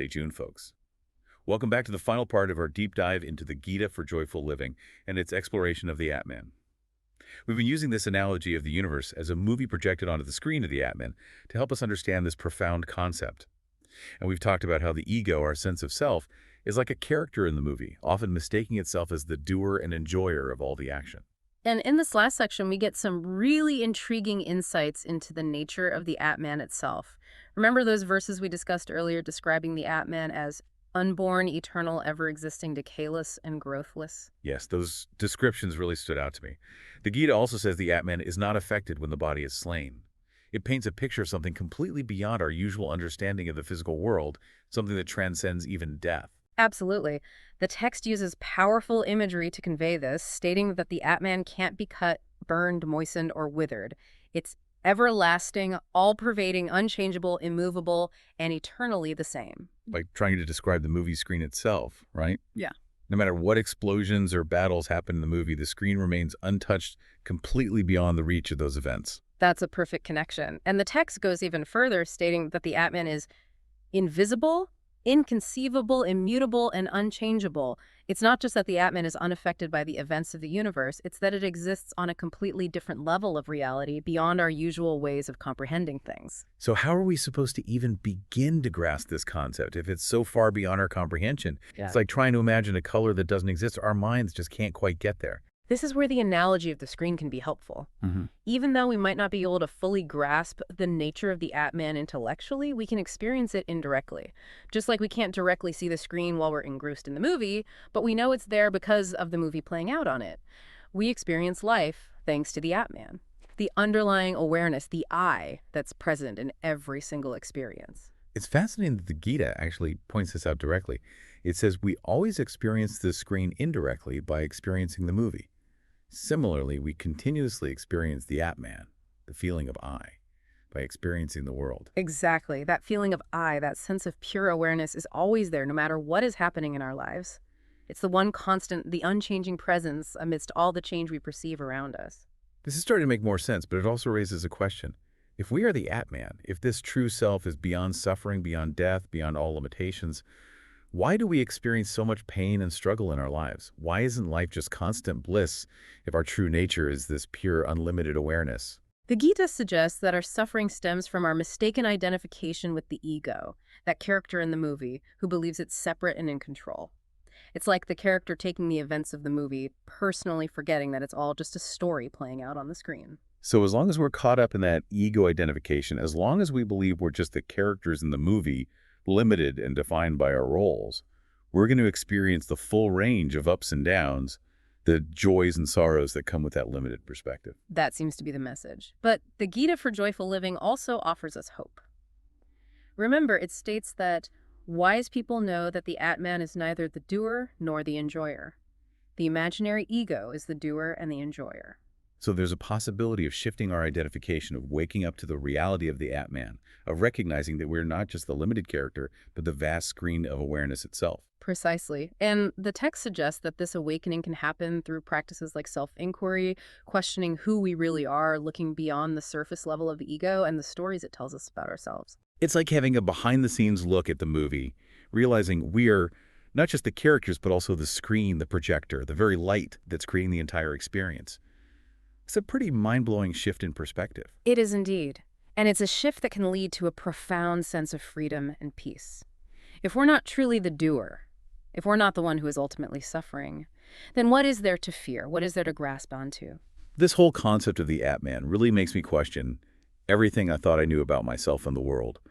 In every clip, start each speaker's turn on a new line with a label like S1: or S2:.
S1: Stay tuned, folks. Welcome back to the final part of our deep dive into the Gita for joyful living and its exploration of the Atman. We've been using this analogy of the universe as a movie projected onto the screen of the Atman to help us understand this profound concept. And we've talked about how the ego, our sense of self, is like a character in the movie, often mistaking itself as the doer and enjoyer of all the action.
S2: And in this last section, we get some really intriguing insights into the nature of the Atman itself. Remember those verses we discussed earlier describing the Atman as unborn, eternal, ever-existing, decayeless, and growthless?
S1: Yes, those descriptions really stood out to me. The Gita also says the Atman is not affected when the body is slain. It paints a picture of something completely beyond our usual understanding of the physical world, something that transcends even death.
S2: Absolutely. The text uses powerful imagery to convey this, stating that the Atman can't be cut, burned, moistened, or withered. It's everlasting, all-pervading, unchangeable, immovable, and eternally the same.
S1: Like trying to describe the movie screen itself, right?
S2: Yeah.
S1: No matter what explosions or battles happen in the movie, the screen remains untouched, completely beyond the reach of those events.
S2: That's a perfect connection. And the text goes even further, stating that the Atman is invisible, inconceivable, immutable, and unchangeable. It's not just that the Atman is unaffected by the events of the universe, it's that it exists on a completely different level of reality beyond our usual ways of comprehending things.
S1: So how are we supposed to even begin to grasp this concept if it's so far beyond our comprehension?
S2: Yeah.
S1: It's like trying to imagine a color that doesn't exist. Our minds just can't quite get there.
S2: This is where the analogy of the screen can be helpful. Even though we might not be able to fully grasp the nature of the Atman intellectually, we can experience it indirectly. Just like we can't directly see the screen while we're engrossed in the movie, but we know it's there because of the movie playing out on it. We experience life thanks to the Atman, the underlying awareness, the I that's present in every single experience.
S1: It's fascinating that the Gita actually points this out directly. It says we always experience the screen indirectly by experiencing the movie. Similarly, we continuously experience the Atman, the feeling of I, by experiencing the world.
S2: Exactly. That feeling of I, that sense of pure awareness is always there no matter what is happening in our lives. It's the one constant, the unchanging presence amidst all the change we perceive around us.
S1: This is starting to make more sense, but it also raises a question. If we are the Atman, if this true self is beyond suffering, beyond death, beyond all limitations, why do we experience so much pain and struggle in our lives? Why isn't life just constant bliss if our true nature is this pure, unlimited awareness?
S2: The Gita suggests that our suffering stems from our mistaken identification with the ego, that character in the movie who believes it's separate and in control. It's like the character taking the events of the movie, personally forgetting that it's all just a story playing out on the screen.
S1: So as long as we're caught up in that ego identification, as long as we believe we're just the characters in the movie, limited and defined by our roles, we're going to experience the full range of ups and downs, the joys and sorrows that come with that limited perspective.
S2: That seems to be the message. But the Gita for Joyful Living also offers us hope. Remember, it states that wise people know that the Atman is neither the doer nor the enjoyer. The imaginary ego is the doer and the enjoyer.
S1: So there's a possibility of shifting our identification, of waking up to the reality of the Atman, of recognizing that we're not just the limited character, but the vast screen of awareness itself.
S2: Precisely. And the text suggests that this awakening can happen through practices like self-inquiry, questioning who we really are, looking beyond the surface level of the ego and the stories it tells us about ourselves.
S1: It's like having a behind-the-scenes look at the movie, realizing we are not just the characters, but also the screen, the projector, the very light that's creating the entire experience. It's a pretty mind-blowing shift in perspective.
S2: It is indeed. And it's a shift that can lead to a profound sense of freedom and peace. If we're not truly the doer, if we're not the one who is ultimately suffering, then what is there to fear? What is there to grasp onto?
S1: This whole concept of the Atman really makes me question everything I thought I knew about myself and the world.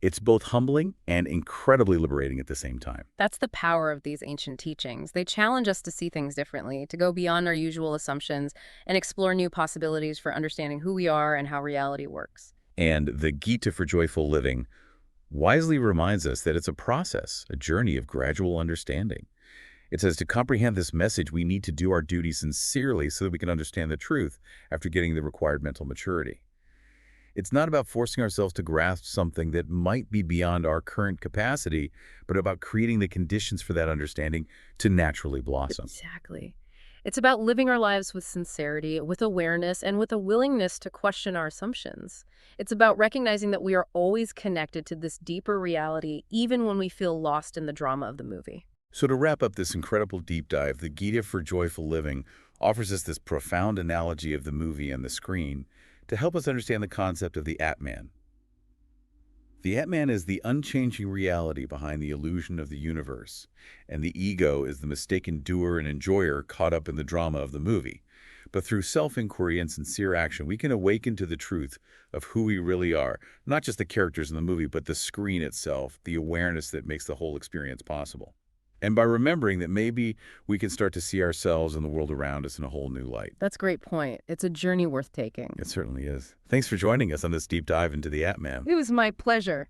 S1: It's both humbling and incredibly liberating at the same time.
S2: That's the power of these ancient teachings. They challenge us to see things differently, to go beyond our usual assumptions, and explore new possibilities for understanding who we are and how reality works.
S1: And the Gita for Joyful Living wisely reminds us that it's a process, a journey of gradual understanding. It says to comprehend this message, we need to do our duty sincerely so that we can understand the truth after getting the required mental maturity. It's not about forcing ourselves to grasp something that might be beyond our current capacity, but about creating the conditions for that understanding to naturally blossom.
S2: Exactly. It's about living our lives with sincerity, with awareness, and with a willingness to question our assumptions. It's about recognizing that we are always connected to this deeper reality, even when we feel lost in the drama of the movie.
S1: So to wrap up this incredible deep dive, the Gita for Joyful Living offers us this profound analogy of the movie and the screen to help us understand the concept of the Atman. The Atman is the unchanging reality behind the illusion of the universe, and the ego is the mistaken doer and enjoyer caught up in the drama of the movie. But through self-inquiry and sincere action, we can awaken to the truth of who we really are, not just the characters in the movie, but the screen itself, the awareness that makes the whole experience possible. And by remembering that maybe we can start to see ourselves and the world around us in a whole new light.
S2: That's a great point. It's a journey worth taking.
S1: It certainly is. Thanks for joining us on this deep dive into the Atman.
S2: It was my pleasure.